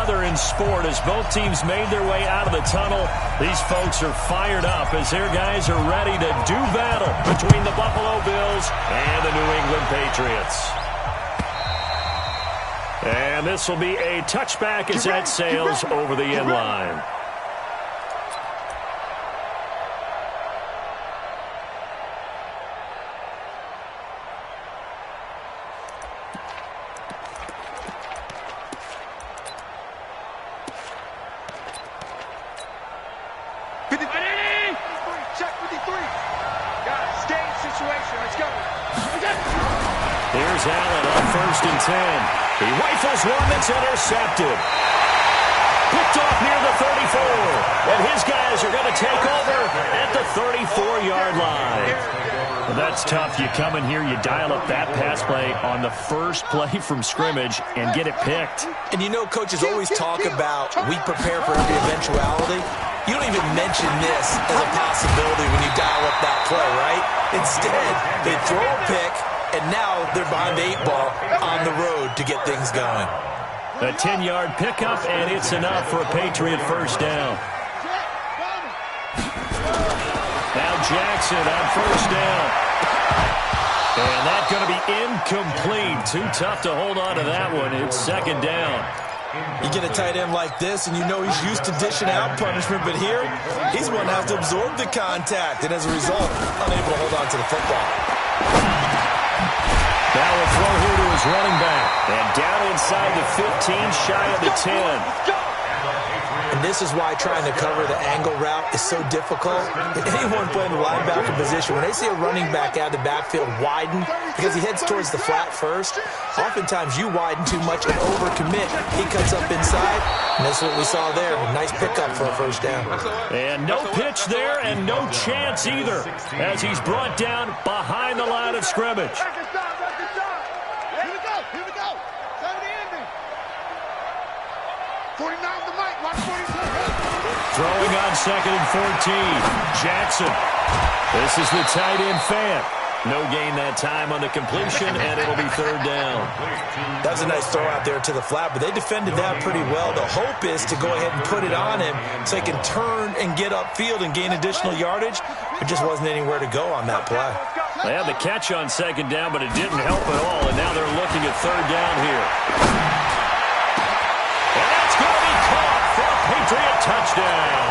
another in sport as both teams made their way out of the tunnel. These folks are fired up as their guys are ready to do battle between the Buffalo Bills and the New England Patriots. And this will be a touchback as that sails over the end line. Here's Allen on 1st and 10. He rifles one that's intercepted. Picked off near the 34. And his guys are going to take over at the 34-yard line. Well, that's tough. You come in here, you dial up that pass play on the first play from scrimmage and get it picked. And you know coaches always talk about we prepare for every eventuality. You don't even mention this as a possibility when you dial up that play, right? Instead, they throw a pick, and now they're behind the 8-ball on the road to get things going. A 10-yard pickup, and it's enough for a Patriot first down. Now Jackson on 1st down. And that's going to be incomplete. Too tough to hold on to that one. It's 2nd down. You get a tight end like this, and you know he's used to dishing out punishment, but here, he's the one that has to absorb the contact, and as a result, unable to hold on to the football. Now a throw here to his running back. And down inside the 15, shy of the 10. And this is why trying to cover the angle route is so difficult. Anyone playing the linebacker position, when they see a running back out of the backfield widen, because he heads towards the flat first, oftentimes you widen too much and overcommit. He cuts up inside, and that's what we saw there. A nice pickup for a first down. And no pitch there and no chance either as he's brought down behind the line of scrimmage. Throwing on 2nd and 14. Jackson. This is the tight end fan. No gain that time on the completion, and it'll be 3rd down. That was a nice throw out there to the flat, but they defended that pretty well. The hope is to go ahead and put it on him so he can turn and get upfield and gain additional yardage. There just wasn't anywhere to go on that play. They had the catch on 2nd down, but it didn't help at all, and now they're looking at 3rd down here. And that's going to be caught for a Patriot touchdown.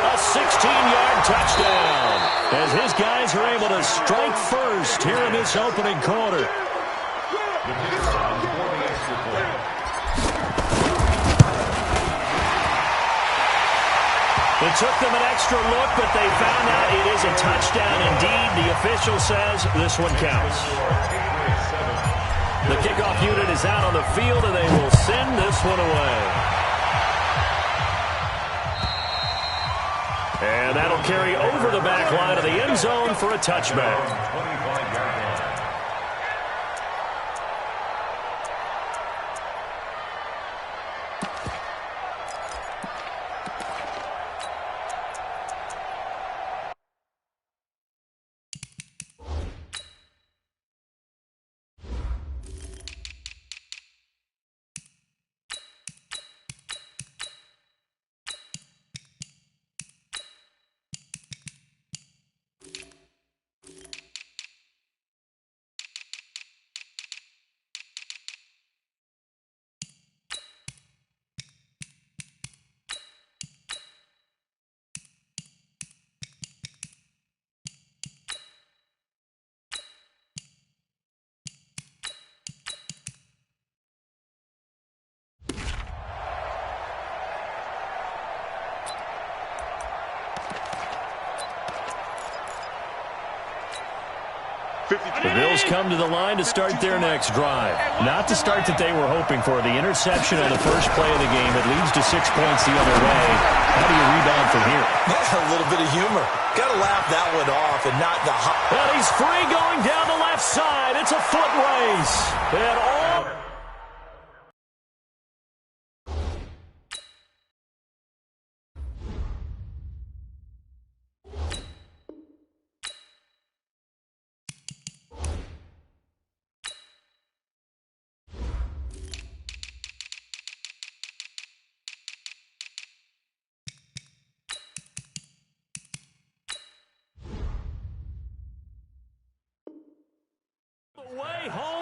A 16-yard touchdown as his guys are able to strike first here in this opening quarter. It took them an extra look, but they found out it is a touchdown indeed. The official says this one counts. The kickoff unit is out on the field, and they will send this one away. And that'll carry over the back line of the end zone for a touchback. The Bills come to the line to start their next drive. Not the start that they were hoping for. The interception on the first play of the game. It leads to 6 points the other way. How do you rebound from here? A little bit of humor. Got to laugh that one off and not the hop. Well, he's free going down the left side. It's a foot race. And all...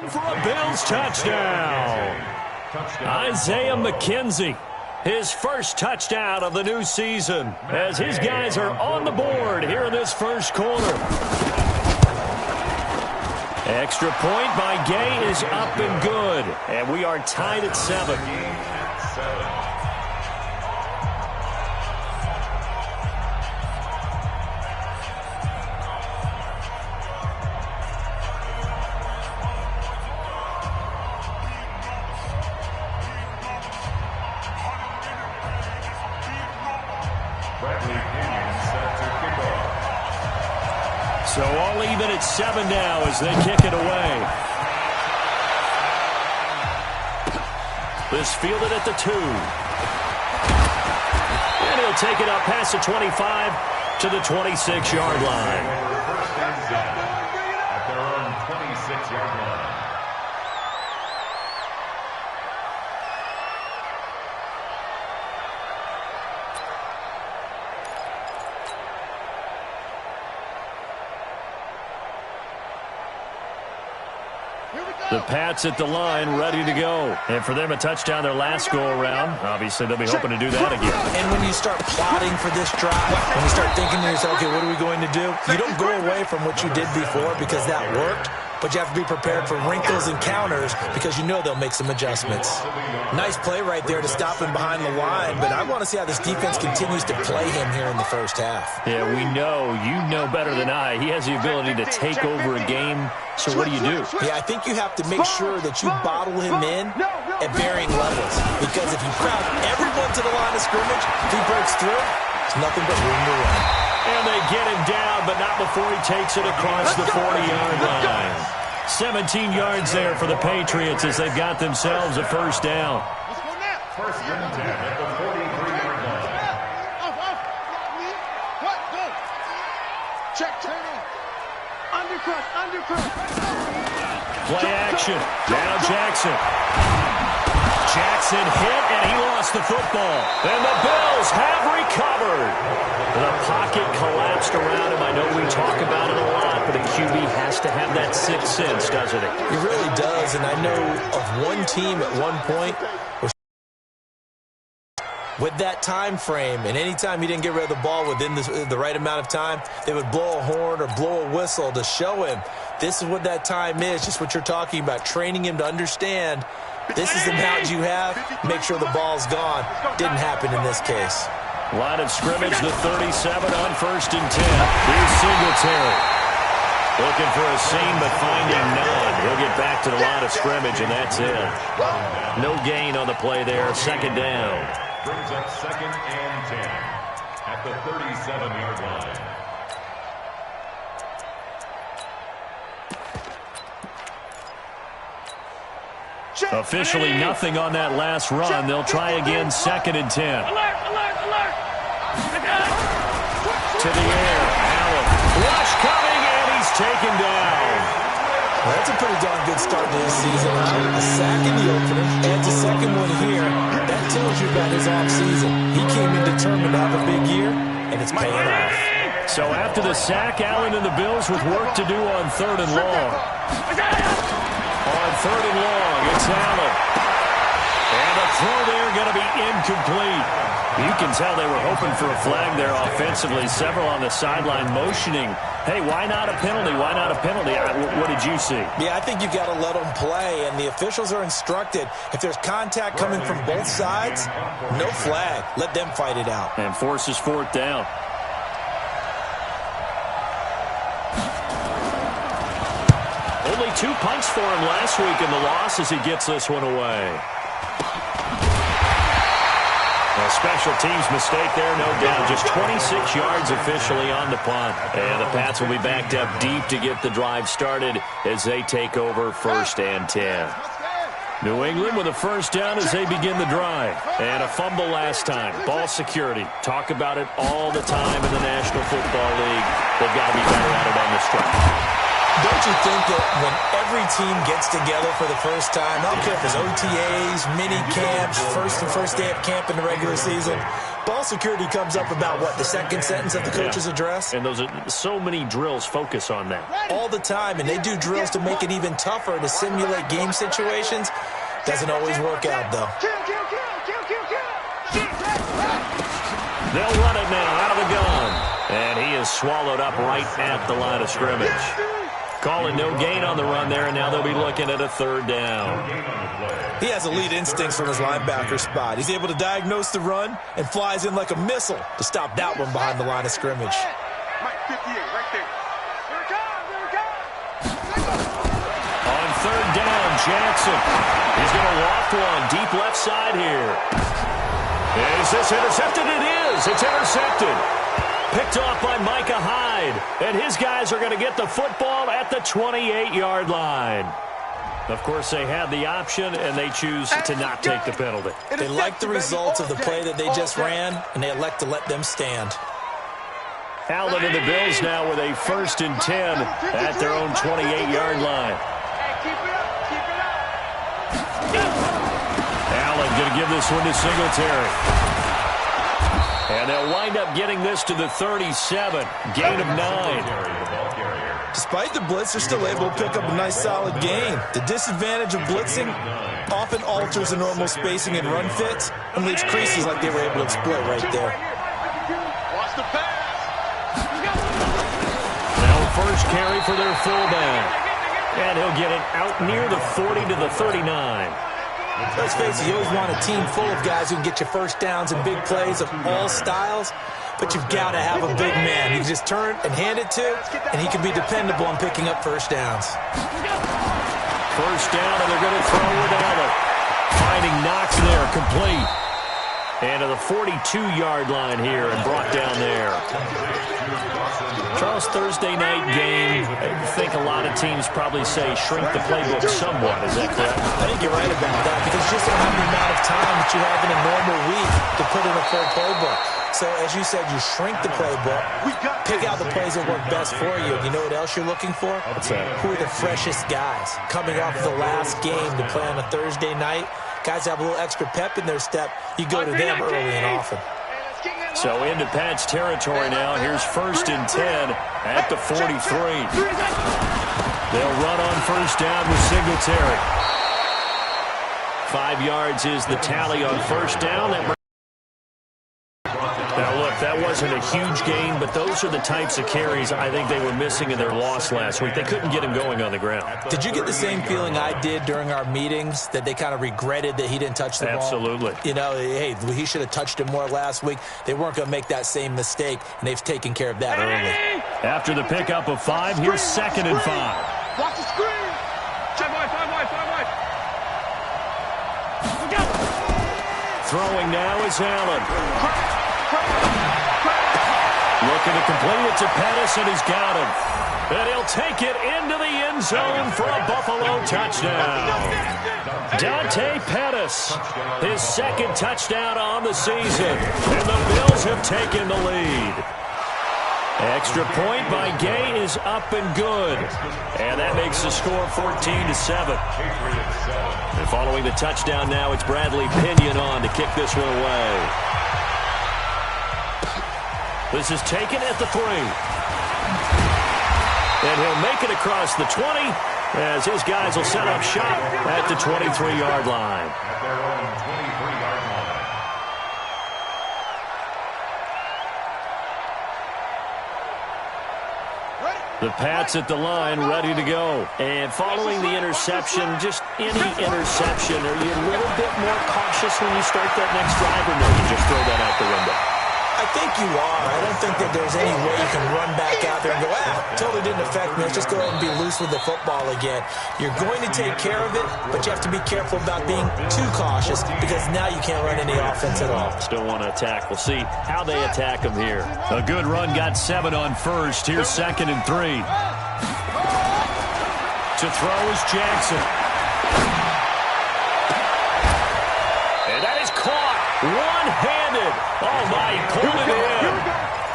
for a Bills touchdown. Isaiah McKenzie, his first touchdown of the new season, as his guys are on the board here in this first quarter. Extra point by Gay is up and good, and we are tied at 7. So all even at 7 now as they kick it away. This fielded at the 2. And he'll take it up past the 25 to the 26-yard line. At their own 26-yard line. The Pats at the line, ready to go. And for them, a touchdown their last go-around. Obviously, they'll be hoping to do that again. And when you start plotting for this drive, when you start thinking to yourself, okay, what are we going to do? You don't go away from what you did before because that worked, but you have to be prepared for wrinkles and counters because you know they'll make some adjustments. Nice play right there to stop him behind the line, but I want to see how this defense continues to play him here in the first half. Yeah, we know. You know better than I. He has the ability to take over a game. So what do? Yeah, I think you have to make sure that you bottle him in at varying levels. Because if you crowd everyone to the line of scrimmage, if he breaks through, it's nothing but room to run. And they get him down, but not before he takes it across the 40-yard line. 17 yards there for the Patriots as they've got themselves a first down. First and 10 at the 43-yard line. Check, turn in. Undercut. Play action. Now Jackson. Jackson hit, and he lost the football. And the Bills have recovered. The pocket collapsed around him. I know we talk about it a lot, but a QB has to have that sixth sense, doesn't it? He really does, and I know of one team at one point with that time frame, and anytime he didn't get rid of the ball within the right amount of time, they would blow a horn or blow a whistle to show him this is what that time is, just what you're talking about, training him to understand this is the amount you have, make sure the ball's gone. Didn't happen in this case. Line of scrimmage, the 37 on first and 10. Here's Singletary. Looking for a seam, but finding none. He'll get back to the line of scrimmage, and that's it. No gain on the play there. Second down. Brings up second and 10 at the 37-yard line. Officially nothing on that last run. They'll try again, second and 10. Alert! To the air, Allen. Rush coming, and he's taken down. Well, that's a pretty darn good start to this season. A sack in the opener, adds a second one here. That tells you about his offseason. He came in determined to have a big year, and it's paying off. So after the sack, Allen and the Bills with work to do on third and long. On third and long, it's Allen. And the throw there going to be incomplete. You can tell they were hoping for a flag there offensively. Several on the sideline motioning, hey, why not a penalty? Why not a penalty? What did you see? Yeah, I think you've got to let them play, and the officials are instructed. If there's contact coming from both sides, no flag. Let them fight it out. And forces fourth down. Only 2 punts for him last week in the loss as he gets this one away. A special teams mistake there, no doubt. Just 26 yards officially on the punt. And the Pats will be backed up deep to get the drive started as they take over first and 10. New England with a first down as they begin the drive. And a fumble last time. Ball security. Talk about it all the time in the National Football League. They've got to be better at it on this drive. Don't you think that when every team gets together for the first time, I don't care if it's OTAs, mini camps, first day of camp in the regular season, ball security comes up about, what, the second sentence of the coach's address? And those are so many drills focus on that. All the time, and they do drills to make it even tougher to simulate game situations. Doesn't always work out, though. They'll run it now out of the gun. And he is swallowed up right at the line of scrimmage. Calling no gain on the run there, and now they'll be looking at a third down. He has elite instincts from his linebacker spot. He's able to diagnose the run and flies in like a missile to stop that one behind the line of scrimmage. On third down, Jackson. He's going to loft one deep left side here. Is this intercepted? It is. It's intercepted. Picked off by Micah Hyde. And his guys are going to get the football at the 28-yard line. Of course, they had the option, and they choose to not take the penalty. They like the results of the play that they just ran, and they elect to let them stand. Allen and the Bills now with a 1st and 10 at their own 28-yard line. Allen going to give this one to Singletary. And they'll wind up getting this to the 37. Gain of 9. Despite the blitz, they're still able to pick up a nice solid gain. The disadvantage of blitzing often alters the normal spacing and run fits and leaves creases like they were able to exploit right there. Now first carry for their fullback. And he'll get it out near the 40 to the 39. Let's face it, you always want a team full of guys who can get you first downs and big plays of all styles, but you've got to have a big man you can just turn and hand it to, and he can be dependable on picking up first downs. First down, and they're going to throw with Allen. Finding Knox there, complete. And to the 42-yard line here and brought down there. Charles, Thursday night game, I think a lot of teams probably say shrink the playbook somewhat. Is that correct? I think you're right about that because you just don't have the amount of time that you have in a normal week to put in a full playbook. So, as you said, you shrink the playbook, pick out the plays that work best for you. You know what else you're looking for? What's that? Who are the freshest guys coming off the last game to play on a Thursday night? Guys have a little extra pep in their step. You go to them early and often. So into Pat's territory now. Here's 1st and 10 at the 43. They'll run on first down with Singletary. 5 yards is the tally on first down. Now, look, that wasn't a huge gain, but those are the types of carries I think they were missing in their loss last week. They couldn't get him going on the ground. Did you get the same feeling I did during our meetings, that they kind of regretted that he didn't touch the ball? Absolutely. You know, hey, he should have touched it more last week. They weren't going to make that same mistake, and they've taken care of that early. After the pickup of 5, here's 2nd and 5. Watch the screen. 5 wide. Throwing now is Allen. Looking to complete it to Pettis, and he's got him. And he'll take it into the end zone for a Buffalo touchdown. Dante Pettis, his 2nd touchdown on the season. And the Bills have taken the lead. Extra point by Gay is up and good. And that makes the score 14-7. And following the touchdown now, it's Bradley Pinion on to kick this one away. This is taken at the 3. And he'll make it across the 20 as his guys will set up shop at the 23-yard line. The Pats at the line, ready to go. And following the interception, just any interception, are you a little bit more cautious when you start that next drive, or no, you just throw that out the window? I think you are. I don't think that there's any way you can run back out there and go, totally didn't affect me. Let's just go ahead and be loose with the football again. You're going to take care of it, but you have to be careful about being too cautious because now you can't run any offense at all. Still want to attack. We'll see how they attack him here. A good run, got 7 on first. Here's 2nd and 3. To throw is Jackson. And that is caught one-handed. Oh, my, he pulled it in.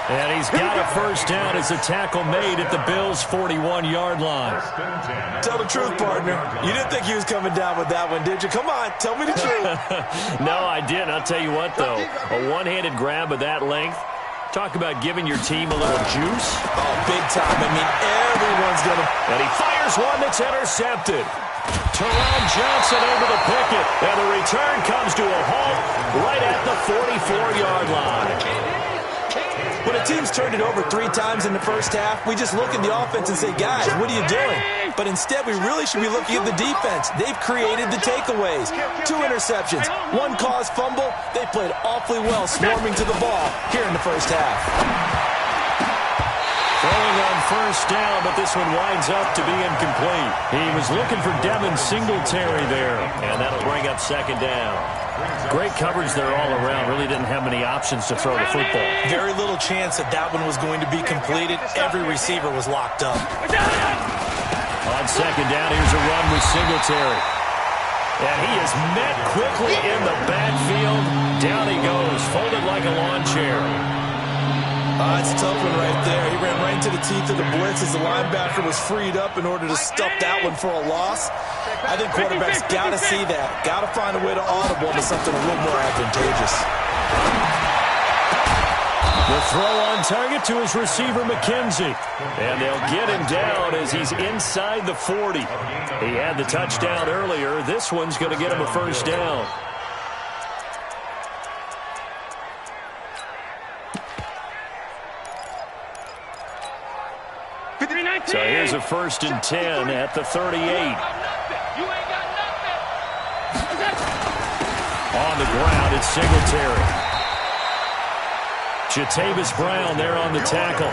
And he's got a first down as a tackle made at the Bills' 41-yard line. Tell the truth, partner. You didn't think he was coming down with that one, did you? Come on, tell me the truth. No, I didn't. I'll tell you what, though. A one-handed grab of that length. Talk about giving your team a little juice. Oh, big time. I mean, everyone's going to... And he fires one that's intercepted. Terrell Johnson able to pick it. And the return comes to a halt right at the 44-yard line. When a team's turned it over 3 times in the first half, we just look at the offense and say, guys, what are you doing? But instead, we really should be looking at the defense. They've created the takeaways. 2 interceptions, 1 caused fumble. They played awfully well swarming to the ball here in the first half. Throwing on first down, but this one winds up to be incomplete. He was looking for Devin Singletary there, and that'll bring up second down. Great coverage there all around. Really didn't have many options to throw the football. Very little chance that that one was going to be completed. Every receiver was locked up. On second down, here's a run with Singletary. And he is met quickly in the backfield. Down he goes, folded like a lawn chair. It's a tough one right there. He ran right into the teeth of the blitz as the linebacker was freed up in order to stuff that one for a loss. I think quarterbacks got to see that. Got to find a way to audible to something a little more advantageous. The throw on target to his receiver, McKenzie. And they'll get him down as he's inside the 40. He had the touchdown earlier. This one's going to get him a first down. So here's a 1st and 10 at the 38. On the ground, it's Singletary. Jatavis Brown there on the tackle.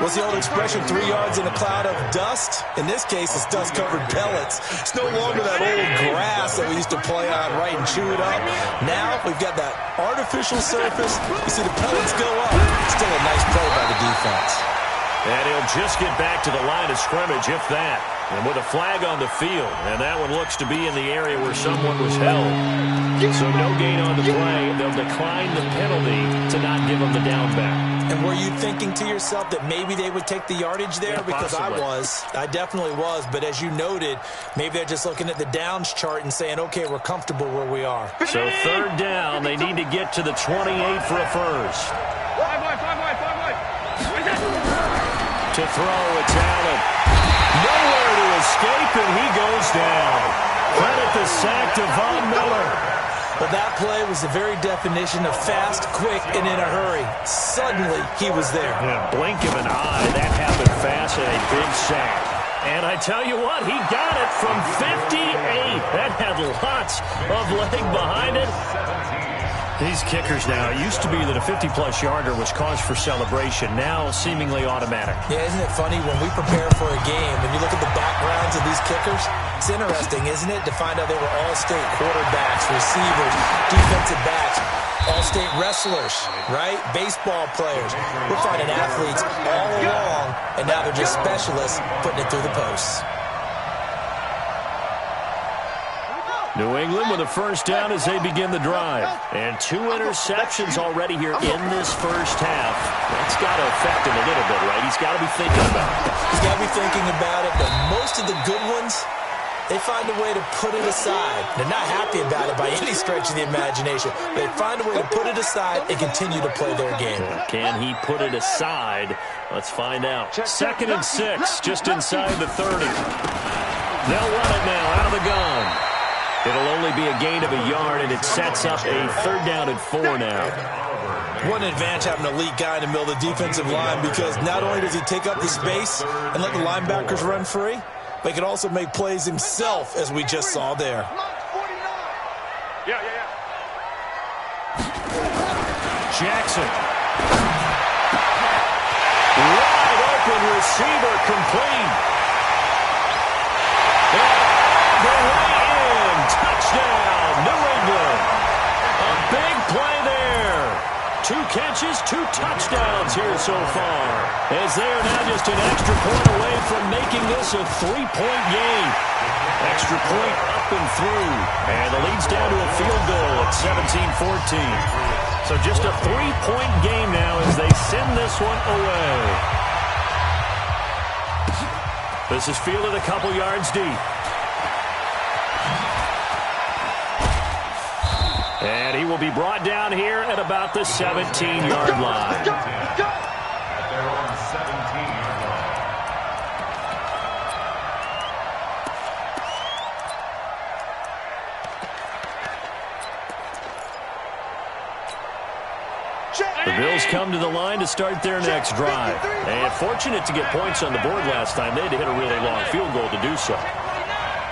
What's the old expression, 3 yards in a cloud of dust? In this case, it's dust-covered pellets. It's no longer that old grass that we used to play on, right, and chew it up. Now we've got that artificial surface. You see the pellets go up. Still a nice play by the defense. And he'll just get back to the line of scrimmage, if that. And with a flag on the field, and that one looks to be in the area where someone was held. So no gain on the play. They'll decline the penalty to not give him the down back. And were you thinking to yourself that maybe they would take the yardage there? Yeah, because possibly. I definitely was. But as you noted, maybe they're just looking at the downs chart and saying, okay, we're comfortable where we are. So 3rd down, they need to get to the 28 for a first. 5 wide. To throw, it's Allen. Nowhere to escape, and he goes down. Credit the sack to Von Miller. Well, that play was the very definition of fast, quick, and in a hurry. Suddenly, he was there. In a blink of an eye, that happened fast and a big sack. And I tell you what, he got it from 58. That had lots of leg behind it. These kickers now, it used to be that a 50-plus yarder was cause for celebration. Now, seemingly automatic. Yeah, isn't it funny when we prepare for a game and you look at the backgrounds of these kickers? It's interesting, isn't it, to find out they were all-state quarterbacks, receivers, defensive backs, all-state wrestlers, right? Baseball players. We're finding athletes all along, and now they're just specialists putting it through the posts. New England with a first down as they begin the drive. And 2 interceptions already here in this first half. That's got to affect him a little bit, right? He's got to be thinking about it. He's got to be thinking about it, but most of the good ones, they find a way to put it aside. They're not happy about it by any stretch of the imagination. They find a way to put it aside and continue to play their game. Can he put it aside? Let's find out. 2nd and 6, just inside the 30. They'll run it now out of the gun. It'll only be a gain of a yard, and it sets up a 3rd down and 4 now. What an advantage having an elite guy in the middle of the defensive line, because not only does he take up the space and let the linebackers run free, but he can also make plays himself, as we just saw there. Yeah. Jackson. Wide open receiver complete. And the way in. Touchdown, New England. A big play there. 2 catches, 2 touchdowns here so far, as they are now just an extra point away from making this a 3-point game. Extra point up and through, and the lead's down to a field goal at 17-14. So just a 3-point game now as they send this one away. This is fielded a couple yards deep. And he will be brought down here at about the 17-yard line. They're on 17-yard line. The Bills come to the line to start their next drive. And fortunate to get points on the board last time. They had to hit a really long field goal to do so.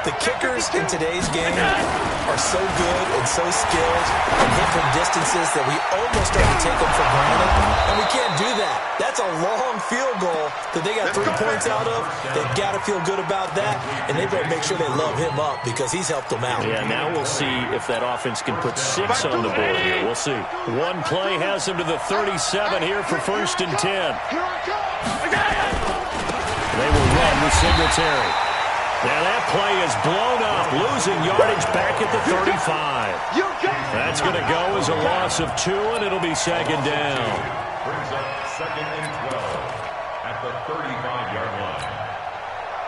The kickers in today's game are so good and so skilled and hit from distances that we almost start to take them for granted, and we can't do that. That's a long field goal that they got 3 points out of. They've got to feel good about that, and they better make sure they love him up because he's helped them out. Yeah, now we'll see if that offense can put 6 on the board here. We'll see. One play has them to the 37 here for 1st and 10. They will run with Singletary. Now that play is blown up, losing yardage back at the 35. That's going to go as a loss of 2, and it'll be 2nd down. Brings up 2nd and 12 at the 35-yard line.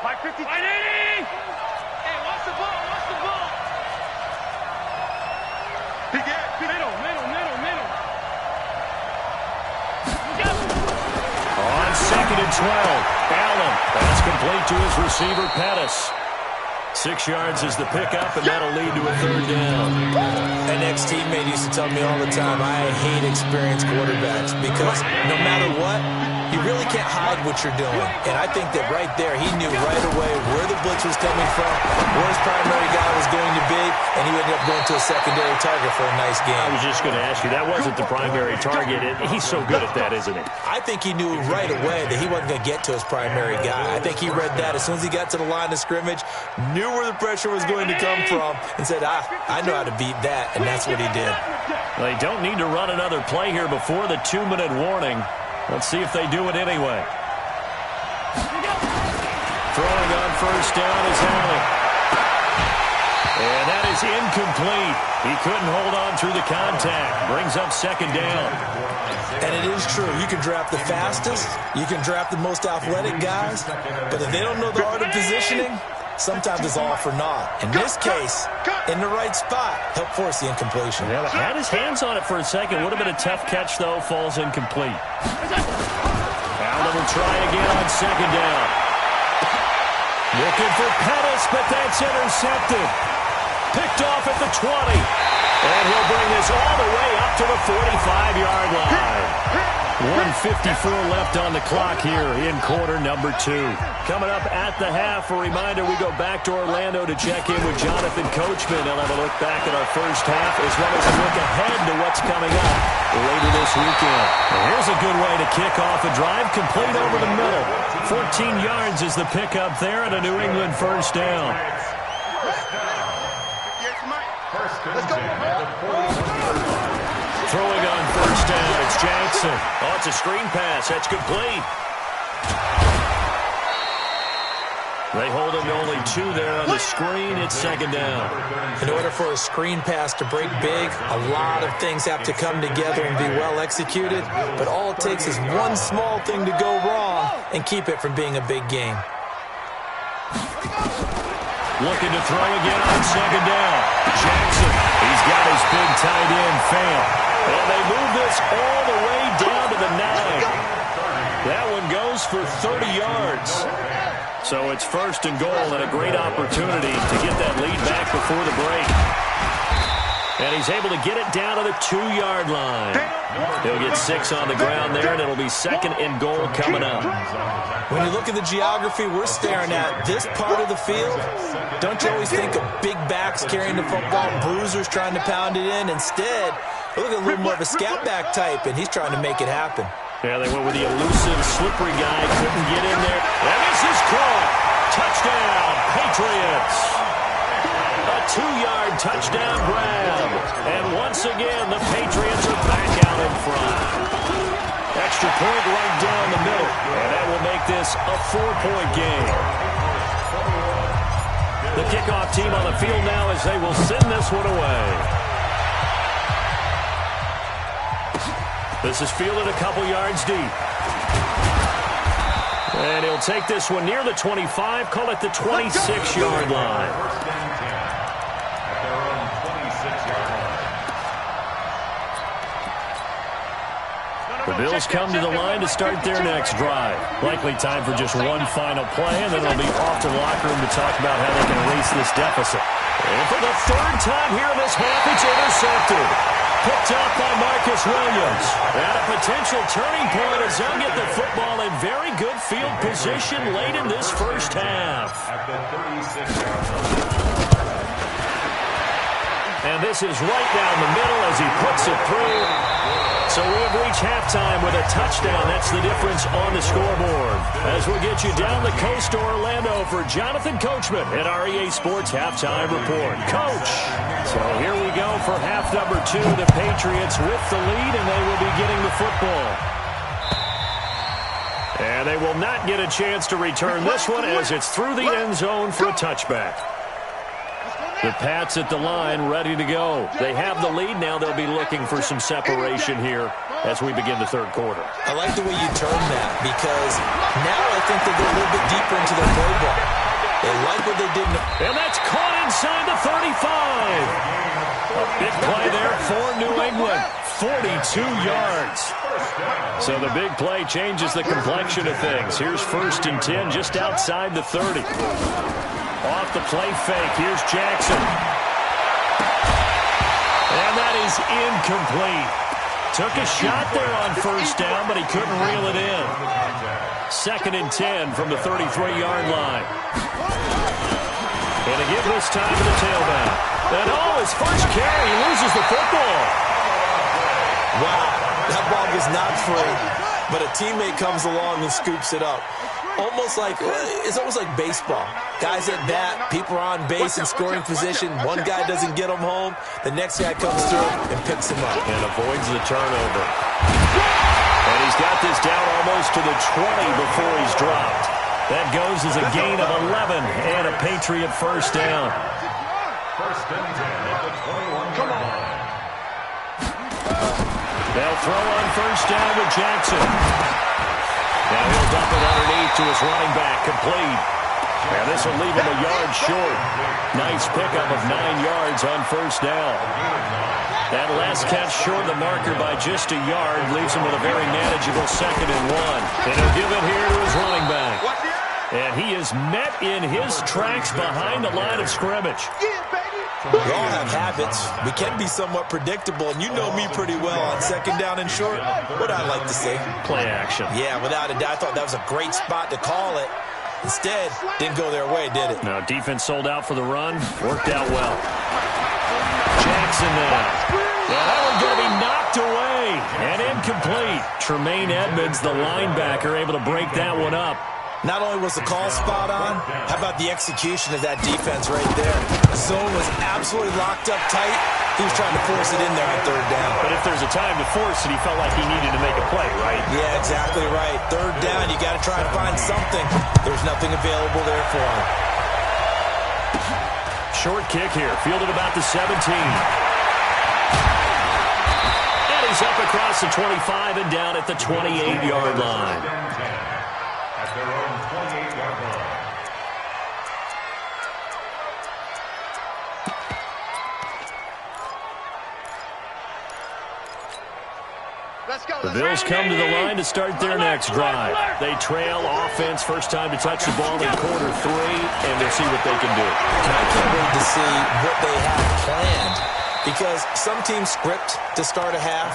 550. 580. Hey, what's the ball? What's the ball? Middle. On 2nd and 12. Allen. That's complete to his receiver, Pettis. 6 yards is the pickup, and that'll lead to a 3rd down. An ex-teammate used to tell me all the time, I hate experienced quarterbacks because no matter what, you really can't hide what you're doing. And I think that right there, he knew right away where the blitz was coming from, where his primary guy was going to be, and he ended up going to a secondary target for a nice game. I was just going to ask you, that wasn't the primary target. He's so good at that, isn't he? I think he knew right away that he wasn't going to get to his primary guy. I think he read that as soon as he got to the line of scrimmage, knew where the pressure was going to come from, and said, I know how to beat that, and that's what he did. They don't need to run another play here before the 2-minute warning. Let's see if they do it anyway. Throwing on 1st down is Allen. And that is incomplete. He couldn't hold on through the contact. Brings up 2nd down. And it is true. You can draft the fastest. You can draft the most athletic guys. But if they don't know the art of positioning, sometimes it's all for naught. In this case, in the right spot, help force the incompletion. Yeah, had his hands on it for a second. Would have been a tough catch, though. Falls incomplete. Allen will try again on 2nd down. Looking for Pettis, but that's intercepted. Picked off at the 20. And he'll bring this all the way up to the 45-yard line. 1:54 left on the clock here in quarter number 2. Coming up at the half, a reminder, we go back to Orlando to check in with Jonathan Coachman. He'll have a look back at our first half as well as a look ahead to what's coming up later this weekend. And here's a good way to kick off a drive, complete over the middle. 14 yards is the pickup there and a New England 1st down. Let's go. Throwing on 1st down, it's Jackson. Oh, it's a screen pass. That's complete. They hold him to only 2 there on the screen. It's 2nd down. In order for a screen pass to break big, a lot of things have to come together and be well executed. But all it takes is one small thing to go wrong and keep it from being a big game. Looking to throw again on 2nd down. Jackson, he's got his big tight end, Fam. And they move this all the way down to the 9. That one goes for 30 yards. So it's 1st and goal and a great opportunity to get that lead back before the break. And he's able to get it down to the 2-yard line. He'll get 6 on the ground there, and it'll be 2nd and goal coming up. When you look at the geography we're staring at, this part of the field, don't you always think of big backs carrying the football, bruisers trying to pound it in? Instead, look at a little more of a scat back type, and he's trying to make it happen. Yeah, they went with the elusive, slippery guy. Couldn't get in there. And this is caught. Touchdown, Patriots. A 2-yard touchdown grab. And once again, the Patriots are back out in front. Extra point right down the middle. And that will make this a 4-point game. The kickoff team on the field now as they will send this one away. This is fielded a couple yards deep. And he'll take this one near the 25, call it the 26-yard line. The Bills come to the line to start their next drive. Likely time for just one final play, and then they'll be off to the locker room to talk about how they can erase this deficit. And for the third time here in this half, it's intercepted. Picked up by Marcus Williams. At a potential turning point as they'll get the football in very good field position late in this first half. And this is right down the middle as he puts it through. So we have reached halftime with a touchdown. That's the difference on the scoreboard. As we'll get you down the coast to Orlando for Jonathan Coachman at our EA Sports Halftime Report. Coach! So here we go for half number 2. The Patriots with the lead, and they will be getting the football. And they will not get a chance to return this one as it's through the end zone for a touchback. The Pats at the line, ready to go. They have the lead. Now they'll be looking for some separation here as we begin the third quarter. I like the way you term that because now I think they go a little bit deeper into their playbook. They like what they did. And that's caught inside the 35. A big play there for New England. 42 yards. So the big play changes the complexion of things. Here's 1st and 10 just outside the 30. Off the play fake. Here's Jackson. And that is incomplete. Took a shot there on 1st down, but he couldn't reel it in. 2nd and 10 from the 33-yard line. And again this time to the tailback. And his first carry, he loses the football. Wow, that ball is not free, but a teammate comes along and scoops it up. It's almost like baseball. Guys at bat, people are on base in scoring position. One guy doesn't get them home. The next guy comes through and picks him up. And avoids the turnover. And he's got this down almost to the 20 before he's dropped. That goes as a gain of 11 and a Patriot first down. First and 10 at the 21-yard line. They'll throw on 1st down with Jackson. Now he'll dump it underneath to his running back, complete. And this will leave him a yard short. Nice pickup of 9 yards on 1st down. That last catch short of the marker by just a yard leaves him with a very manageable 2nd and 1. And he'll give it here to his running back. And he is met in his tracks behind the line of scrimmage. We all have habits. We can be somewhat predictable, and you know me pretty well on 2nd down and short. What I like to say? Play action. Yeah, without a doubt. I thought that was a great spot to call it. Instead, didn't go their way, did it? No, defense sold out for the run. Worked out well. Jackson now. Yeah, that one's going to be knocked away and incomplete. Tremaine Edmonds, the linebacker, able to break that one up. Not only was the call spot on, how about the execution of that defense right there? The zone was absolutely locked up tight. He was trying to force it in there on 3rd down. But if there's a time to force it, he felt like he needed to make a play, right? Yeah, exactly right. 3rd down, you got to try to find something. There's nothing available there for him. Short kick here, fielded about the 17. And he's up across the 25 and down at the 28-yard line. At their own 28-yard line. The Bills come to the line to start their next drive. They trail offense, first time to touch the ball in quarter 3, and they'll see what they can do. I can't wait to see what they have planned, because some teams script to start a half.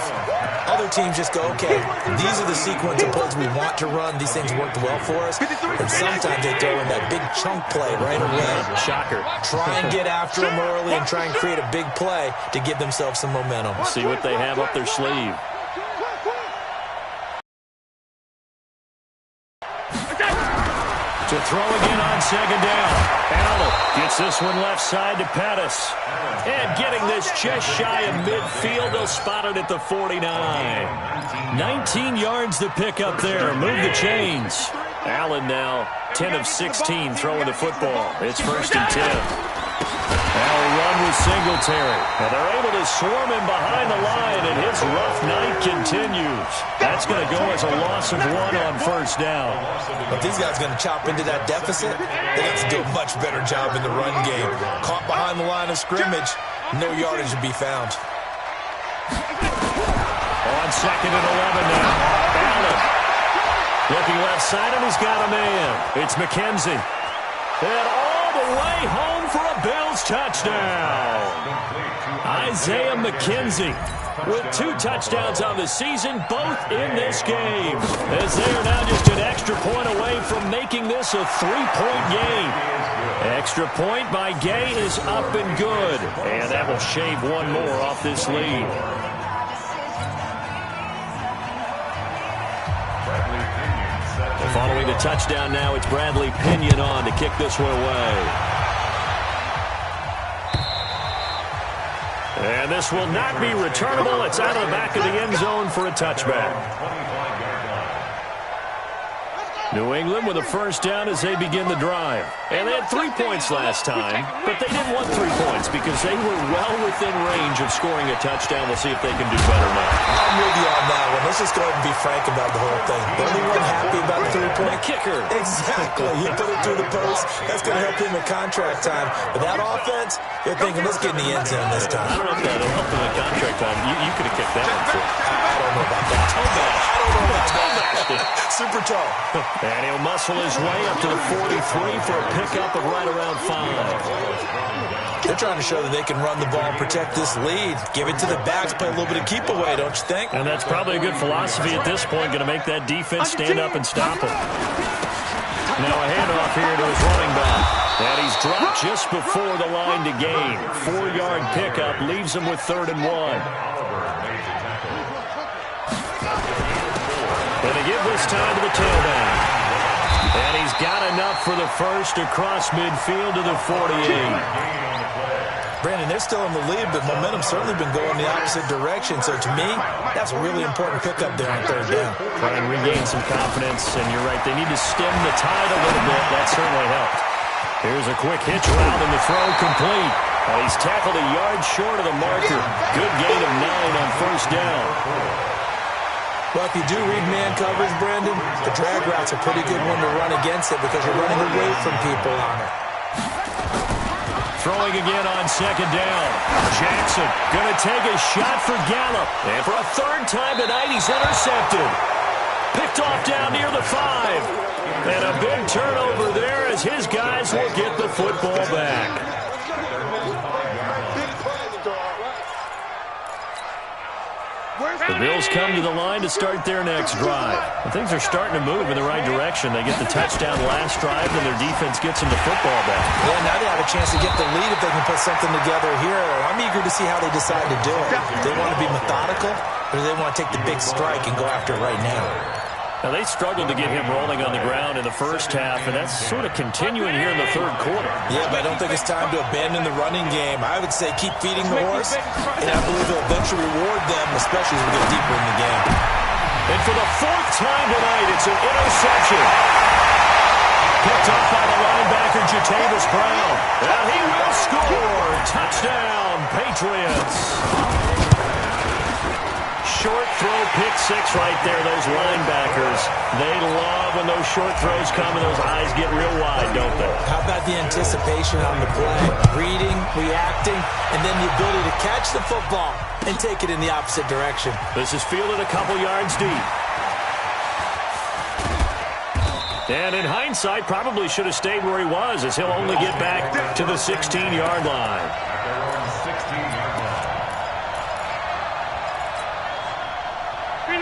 Other teams just go, okay, these are the sequence of plays we want to run. These things worked well for us. And sometimes they throw in that big chunk play right away. Shocker. Try and get after them early and try and create a big play to give themselves some momentum. See what they have up their sleeve. To throw again on 2nd down. Allen gets this one left side to Pettis. And getting this just shy of midfield, they'll spot it at the 49. 19 yards to pick up there. Move the chains. Allen now 10 of 16 throwing the football. It's 1st and 10. Now a run with Singletary. And they're able to swarm him behind the line, and his rough night continues. That's going to go as a loss of 1 on first down. If these guys are going to chop into that deficit, they have to do a much better job in the run game. Caught behind the line of scrimmage, no yardage to be found. On 2nd and 11 now. Ballard. Looking left side, and he's got a man. It's McKenzie. And all the way home for a Bills touchdown. Isaiah McKenzie with 2 touchdowns on the season, both in this game. As they are now just an extra point away from making this a 3-point game. Extra point by Gay is up and good. And that will shave 1 more off this lead. Following the touchdown now, it's Bradley Pinion on to kick this one away. And this will not be returnable. It's out of the back of the end zone for a touchback. New England with a first down as they begin the drive. And they had 3 points last time, but they didn't want 3 points because they were well within range of scoring a touchdown. We'll see if they can do better now. I'm with you on that one. Let's just go ahead and be frank about the whole thing. The only one happy about the 3-point kicker. Exactly. He put it through the post. That's going to help him in contract time. But that offense, you're thinking, let's get in the end zone this time. I don't know if that'll help him in contract time. You could have kicked that one too. I don't know about that. I don't know about that. Super tall. And he'll muscle his way up to the 43 for a pickup of right around 5. They're trying to show that they can run the ball and protect this lead. Give it to the backs, play a little bit of keep away, don't you think? And that's probably a good philosophy at this point, going to make that defense stand up and stop him. Now a handoff here to his running back. And he's dropped just before the line to gain. 4-yard pickup leaves him with 3rd and 1. Going to give this time to the tailback. And he's got enough for the first across midfield to the 48. Brandon, they're still in the lead, but momentum's certainly been going the opposite direction. So to me, that's a really important pickup there on 3rd down. Try and regain some confidence, and you're right, they need to stem the tide a little bit. That certainly helped. Here's a quick hitch route, and the throw complete. He's tackled a yard short of the marker. Good gain of 9 on first down. Well, if you do read man coverage, Brandon, the drag route's a pretty good one to run against it because you're running away from people on it. Throwing again on 2nd down. Jackson going to take a shot for Gallup. And for a 3rd time tonight, he's intercepted. Picked off down near the 5. And a big turnover there as his guys will get the football back. The Bills come to the line to start their next drive. And things are starting to move in the right direction. They get the touchdown last drive, and their defense gets them the football back. Yeah, now they have a chance to get the lead if they can put something together here. I'm eager to see how they decide to do it. Do they want to be methodical, or do they want to take the big strike and go after it right now? Now, they struggled to get him rolling on the ground in the first half, and that's sort of continuing here in the 3rd quarter. Yeah, but I don't think it's time to abandon the running game. I would say keep feeding the horse, and I believe they'll eventually reward them, especially as we get deeper in the game. And for the 4th time tonight, it's an interception. Picked up by the linebacker, Jatavis Brown. And he will score. Touchdown, Patriots. Short throw, pick 6 right there, those linebackers. They love when those short throws come and those eyes get real wide, don't they? How about the anticipation on the play? Reading, reacting, and then the ability to catch the football and take it in the opposite direction. This is fielded a couple yards deep. And in hindsight, probably should have stayed where he was, as he'll only get back to the 16-yard line.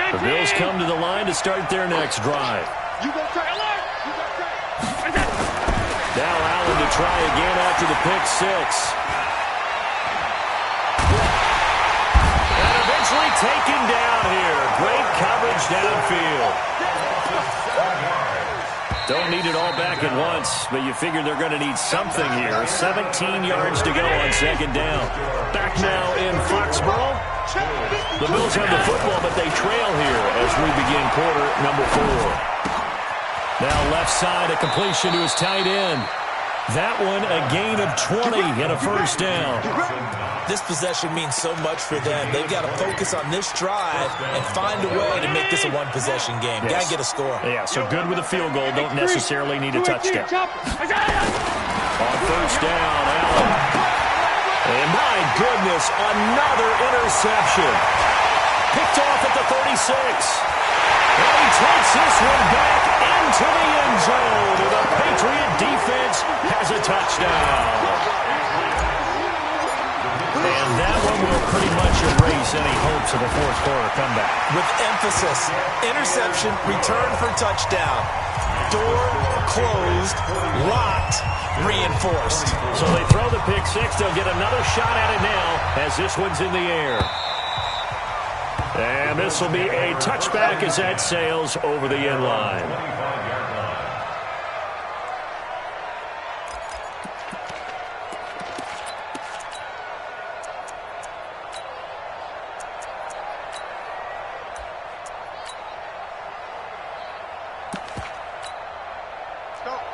The Bills come to the line to start their next drive. Now Allen to try again after the pick 6. And eventually taken down here. Great coverage downfield. Don't need it all back at once, but you figure they're going to need something here. 17 yards to go on 2nd down. Back now in Foxborough. The Bills have the football, but they trail here as we begin quarter number 4. Now left side, a completion to his tight end. That one a gain of 20 and a first down. This possession means so much for them. They've got to focus on this drive and find a way to make this a one-possession game. Yes. Got to get a score. Yeah, so good with a field goal. Don't necessarily need a touchdown. On first down, Allen. And my goodness, another interception. Picked off at the 36. And he takes this one back into the end zone. And the Patriot defense has a touchdown. And that one will pretty much erase any hopes of a fourth quarter comeback. With emphasis, interception, return for touchdown. Door closed, locked, reinforced. So they throw the pick six. They'll get another shot at it now as this one's in the air. And this will be a touchback as that sails over the end line.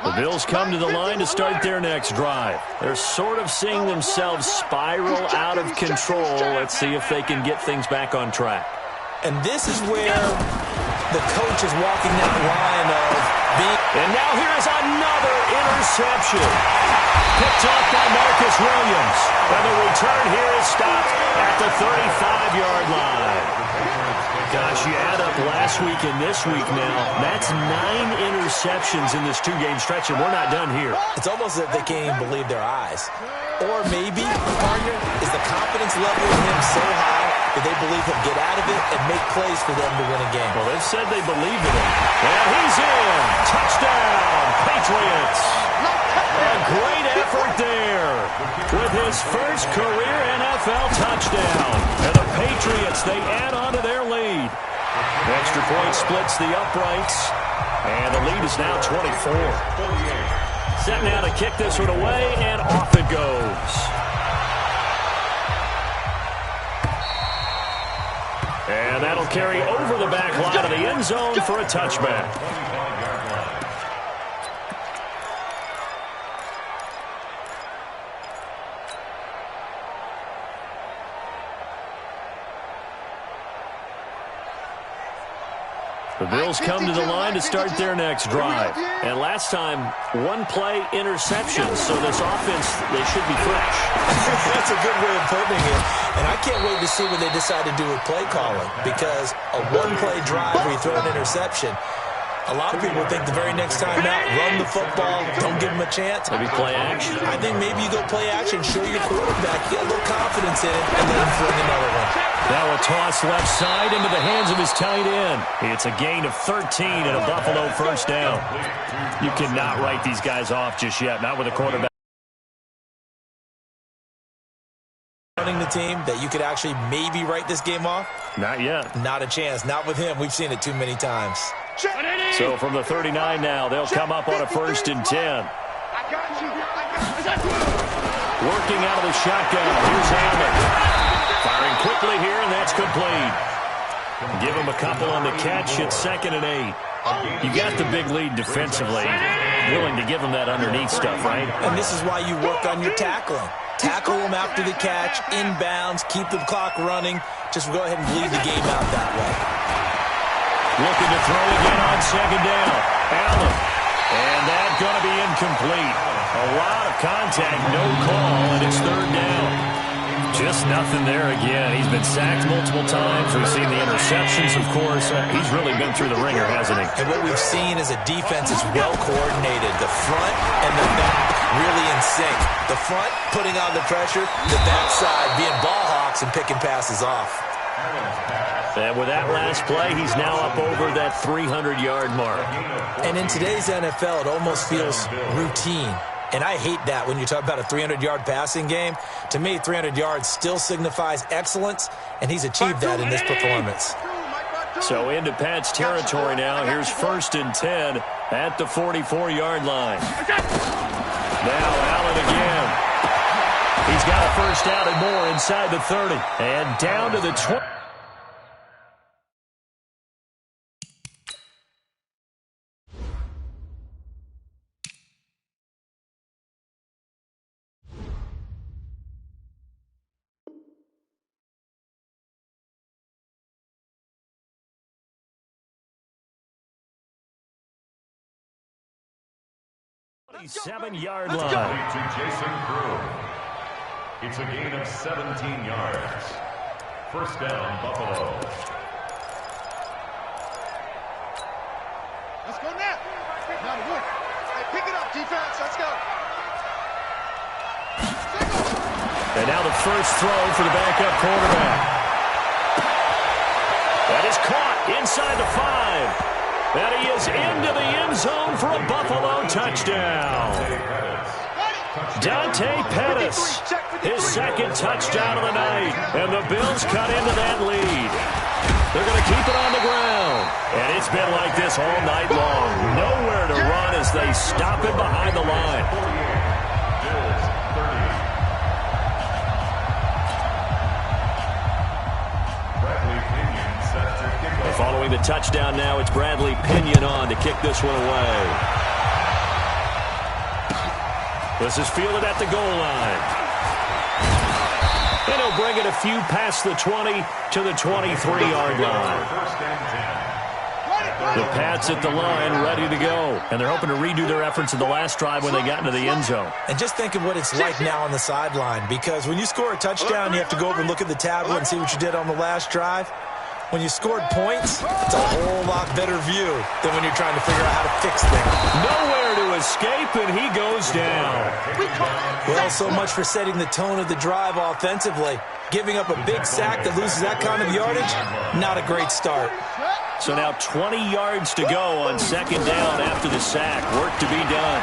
The Bills come to the line to start their next drive. They're sort of seeing themselves spiral out of control. Let's see if they can get things back on track. And this is where the coach is walking that line of being... And now here is another interception. Picked off by Marcus Williams. And the return here is stopped at the 35-yard line. Gosh, you add up last week and this week now, that's 9 interceptions in this two-game stretch, and we're not done here. It's almost as if they can't even believe their eyes. Or maybe, partner, is the confidence level in him so high that they believe he'll get out of it and make plays for them to win a game. Well, they've said they believe in him. And he's in. Touchdown, Patriots. A great effort there with his first career NFL touchdown. And the Patriots, they add on to their lead. The extra point splits the uprights. And the lead is now 24. Set now to kick this one away, and off it goes. And that'll carry over the back line of the end zone for a touchback. The Bills come to the line to start their next drive. And last time, one-play interception, so this offense, they should be fresh. That's a good way of putting it. And I can't wait to see what they decide to do with play calling, because a one-play drive where you throw an interception, a lot of people think the very next time out, run the football, don't give them a chance. Maybe play action. I think maybe you go play action, show your quarterback, get a little confidence in it, and then fling another one. Now a toss left side into the hands of his tight end. It's a gain of 13 and a Buffalo first down. You cannot write these guys off just yet, not with a quarterback. Running the team that you could actually maybe write this game off? Not yet. Not a chance. Not with him. We've seen it too many times. So from the 39 now, they'll come up on a 1st and 10. Working out of the shotgun. Here's Hammond. Firing quickly here, and that's complete. Give him a couple on the catch. It's 2nd and 8. You got the big lead defensively. Willing to give him that underneath stuff, right? And this is why you work on your tackling. Tackle them after the catch, inbounds, keep the clock running. Just go ahead and bleed the game out that way. Looking to throw again on 2nd down. Allen. And that's going to be incomplete. A lot of contact, no call, and it's 3rd down. Just nothing there again. He's been sacked multiple times. We've seen the interceptions, of course. He's really been through the ringer, hasn't he? And what we've seen is a defense is well coordinated. The front and the back really in sync. The front putting on the pressure, the backside being ball hawks and picking passes off. And with that last play, he's now up over that 300-yard mark. And in today's NFL, it almost feels routine. And I hate that when you talk about a 300-yard passing game. To me, 300 yards still signifies excellence, and he's achieved that in this performance. So into Pat's territory now. Here's 1st and 10 at the 44-yard line. Now Allen again. He's got a first down and more inside the 30. And down to the 20. 7-yard line. To Jason Crew. It's a gain of 17 yards. First down, Buffalo. Let's go now. Now to work. Hey, pick it up, defense. Let's go. And now the first throw for the backup quarterback. That is caught inside the 5. And he is into the end zone for a Buffalo touchdown. Dante Pettis, his second touchdown of the night. And the Bills cut into that lead. They're going to keep it on the ground. And it's been like this all night long. Nowhere to run as they stop it behind the line. Following the touchdown now, it's Bradley Pinion on to kick this one away. This is fielded at the goal line. And he'll bring it a few past the 20 to the 23-yard line. The Pats at the line ready to go. And they're hoping to redo their efforts in the last drive when they got into the end zone. And just think of what it's like now on the sideline. Because when you score a touchdown, you have to go over and look at the tablet and see what you did on the last drive. When you scored points, it's a whole lot better view than when you're trying to figure out how to fix things. Nowhere to escape, and he goes down. Well, so much for setting the tone of the drive offensively. Giving up a big sack that loses that kind of yardage, not a great start. So now 20 yards to go on second down after the sack. Work to be done.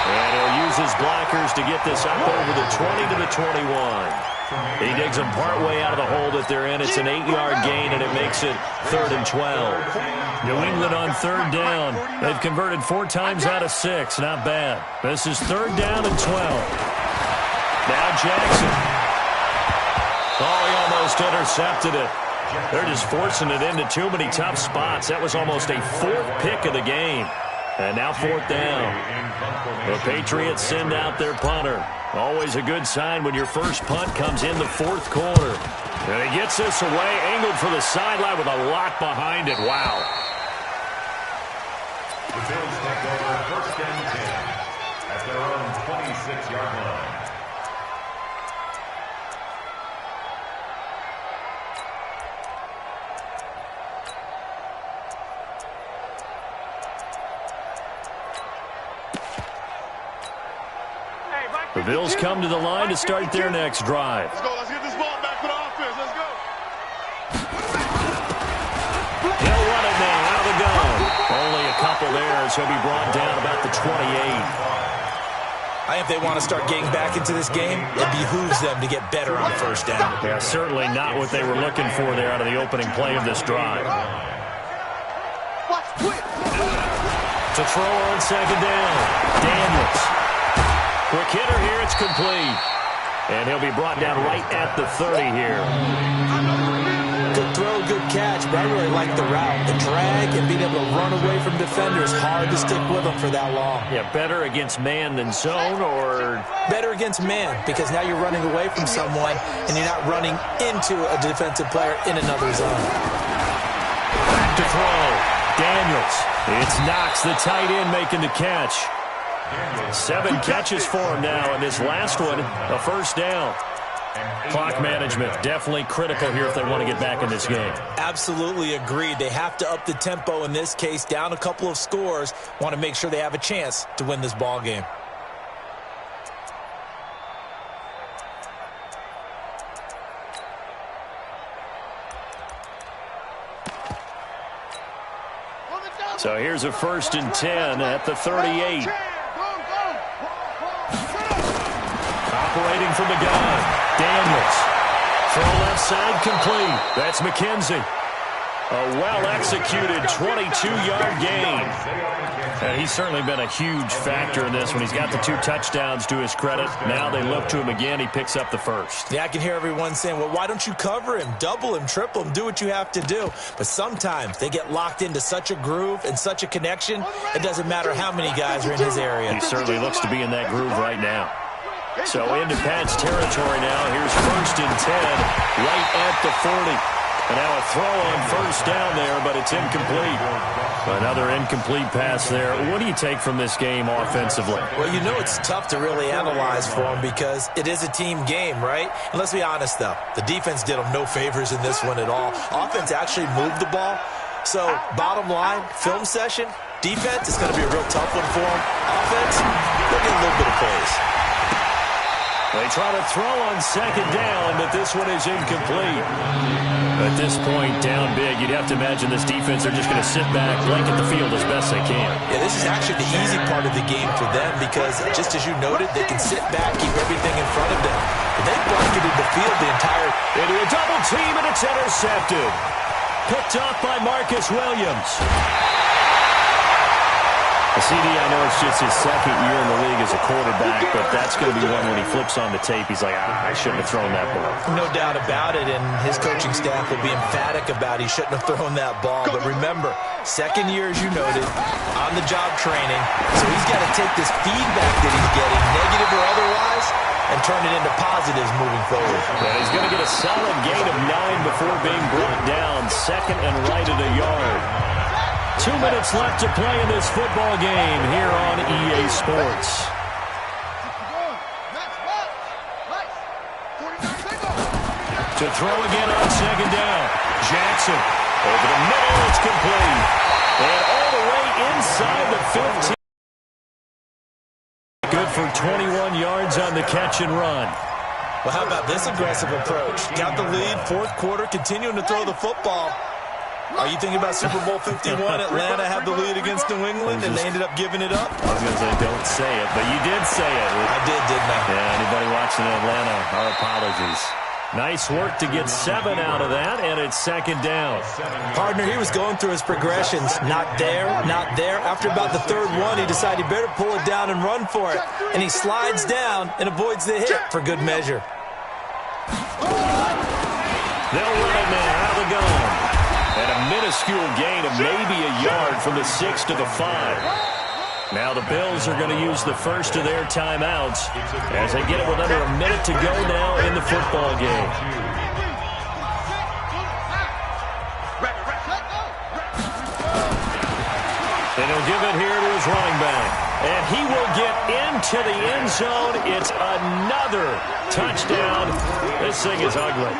And he'll use his blockers to get this up over the 20 to the 21. He digs them partway out of the hole that they're in. It's an 8-yard gain, and it makes it 3rd and 12. New England on third down. They've converted 4 times out of 6. Not bad. This is 3rd down and 12. Now Jackson. Oh, he almost intercepted it. They're just forcing it into too many tough spots. That was almost a 4th pick of the game. And now 4th down. The Patriots send out their punter. Always a good sign when your first punt comes in the 4th quarter. And he gets this away, angled for the sideline with a lot behind it. Wow. The Bills take over 1st and 10 at their own 26-yard line. The Bills come to the line to start their next drive. Let's go. Let's get this ball back for the offense. Let's go. He'll run it now out of the gun. Only a couple there as he'll be brought down about the 28. I think if they want to start getting back into this game, it behooves them to get better on 1st down. Yeah, certainly not what they were looking for there out of the opening play of this drive. To throw on 2nd down. Daniels. Quick hitter here, it's complete. And he'll be brought down right at the 30 here. Good throw, good catch, but I really like the route. The drag and being able to run away from defenders, hard to stick with them for that long. Yeah, better against man than zone, or? Better against man, because now you're running away from someone and you're not running into a defensive player in another zone. Back to throw. Daniels. It's Knox, the tight end, making the catch. 7 catches for him now, and this last one, a 1st down. Clock management, definitely critical here if they want to get back in this game. Absolutely agreed. They have to up the tempo in this case, down a couple of scores. Want to make sure they have a chance to win this ball game. So here's a 1st and 10 at the 38. Operating from the gun, Daniels. Throw left side complete. That's McKenzie. A well-executed 22-yard gain. And he's certainly been a huge factor in this when he's got the 2 touchdowns to his credit. Now they look to him again. He picks up the 1st. Yeah, I can hear everyone saying, well, why don't you cover him, double him, triple him, do what you have to do. But sometimes they get locked into such a groove and such a connection, it doesn't matter how many guys are in his area. He certainly looks to be in that groove right now. So into Pat's territory now. Here's 1st and 10 right at the 40. And now a throw on first down there, but it's incomplete. Another incomplete pass there. What do you take from this game offensively? Well, you know it's tough to really analyze for them because it is a team game, right? And let's be honest, though. The defense did them no favors in this one at all. Offense actually moved the ball. So, bottom line, film session, defense is going to be a real tough one for them. Offense, they'll get a little bit of praise. They try to throw on second down, but this one is incomplete. At this point, down big, you'd have to imagine this defense are just going to sit back, blanket the field as best they can. Yeah, this is actually the easy part of the game for them because, just as you noted, they can sit back, keep everything in front of them. But they blanketed the field the entire... Into a double team, and it's intercepted. Picked off by Marcus Williams. CD, I know it's just his second year in the league as a quarterback, but that's going to be one when he flips on the tape, he's like, I shouldn't have thrown that ball. No doubt about it, and his coaching staff will be emphatic about he shouldn't have thrown that ball. But remember, second year, as you noted, on-the-job training, so he's got to take this feedback that he's getting, negative or otherwise, and turn it into positives moving forward. Yeah, he's going to get a solid gain of 9 before being brought down, second and right at a yard. 2 minutes left to play in this football game here on EA Sports. To throw again on second down. Jackson over the middle. It's complete. And all the way inside the 15. Good for 21 yards on the catch and run. Well, how about this aggressive approach? Got the lead, fourth quarter, continuing to throw the football. Are you thinking about Super Bowl 51? Atlanta had the lead against New England, and they ended up giving it up? I was going to say, don't say it, but you did say it. I did, didn't I? Yeah, anybody watching in Atlanta, our apologies. Nice work to get 7 out of that, and it's second down. Partner, he was going through his progressions. Not there, not there. After about the third one, he decided he better pull it down and run for it. And he slides down and avoids the hit for good measure. They'll run it now out of the gun. And a minuscule gain of maybe a yard from the 6 to the 5. Now the Bills are going to use the first of their timeouts as they get it with under a minute to go now in the football game. And he'll give it here to his running back. And he will get into the end zone. It's another touchdown. This thing is ugly.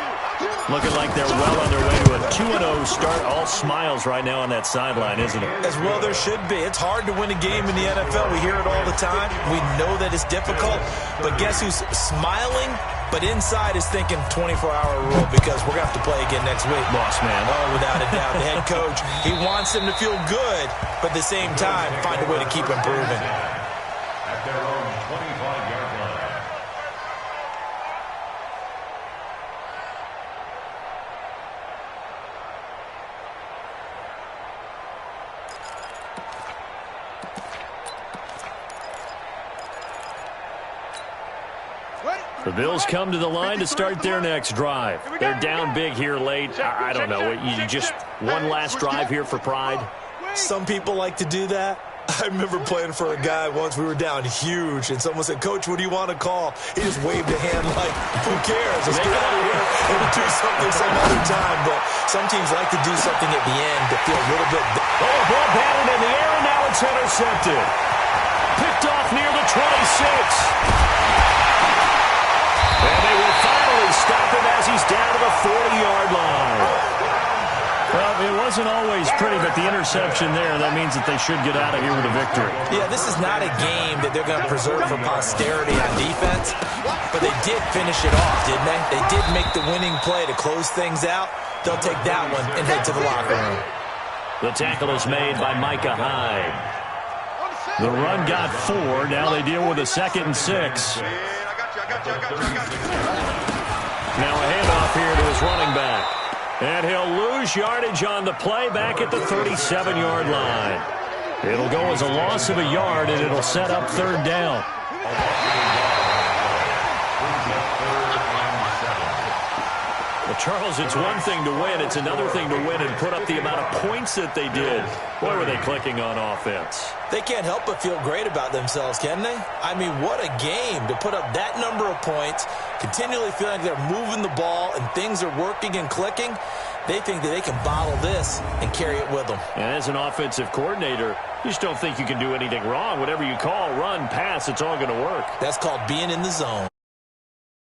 Looking like they're well on their way to a 2-0 start. All smiles right now on that sideline, isn't it? As well there should be. It's hard to win a game in the NFL. We hear it all the time. We know that it's difficult. But guess who's smiling? But inside is thinking 24-hour rule because we're going to have to play again next week. Boss man. Oh, without a doubt. The head coach, he wants them to feel good, but at the same time, find a way to keep improving. At their own 25-yard line. The Bills come to the line to start their next drive. They're down big here late. I don't know. You just one last drive here for pride? Some people like to do that. I remember playing for a guy once. We were down huge, and someone said, "Coach, what do you want to call?" He just waved a hand like, who cares? Let's get out of here and do something some other time. But some teams like to do something at the end to feel a little bit... Oh, ball batted in the air, and now it's intercepted. Picked off near the 26. And they will finally stop him as he's down to the 40-yard line. Well, it wasn't always pretty, but the interception there, that means that they should get out of here with a victory. Yeah, this is not a game that they're going to preserve for posterity on defense, but they did finish it off, didn't they? They did make the winning play to close things out. They'll take that one and head to the locker room. The tackle is made by Micah Hyde. The run got 4. Now they deal with a 2nd and 6. Now a handoff here to his running back. And he'll lose yardage on the play back at the 37-yard line. It'll go as a loss of a yard, and it'll set up third down. Well, Charles, it's one thing to win. It's another thing to win and put up the amount of points that they did. Boy, were they clicking on offense. They can't help but feel great about themselves, can they? I mean, what a game to put up that number of points, continually feeling like they're moving the ball and things are working and clicking. They think that they can bottle this and carry it with them. And as an offensive coordinator, you just don't think you can do anything wrong. Whatever you call, run, pass, it's all going to work. That's called being in the zone.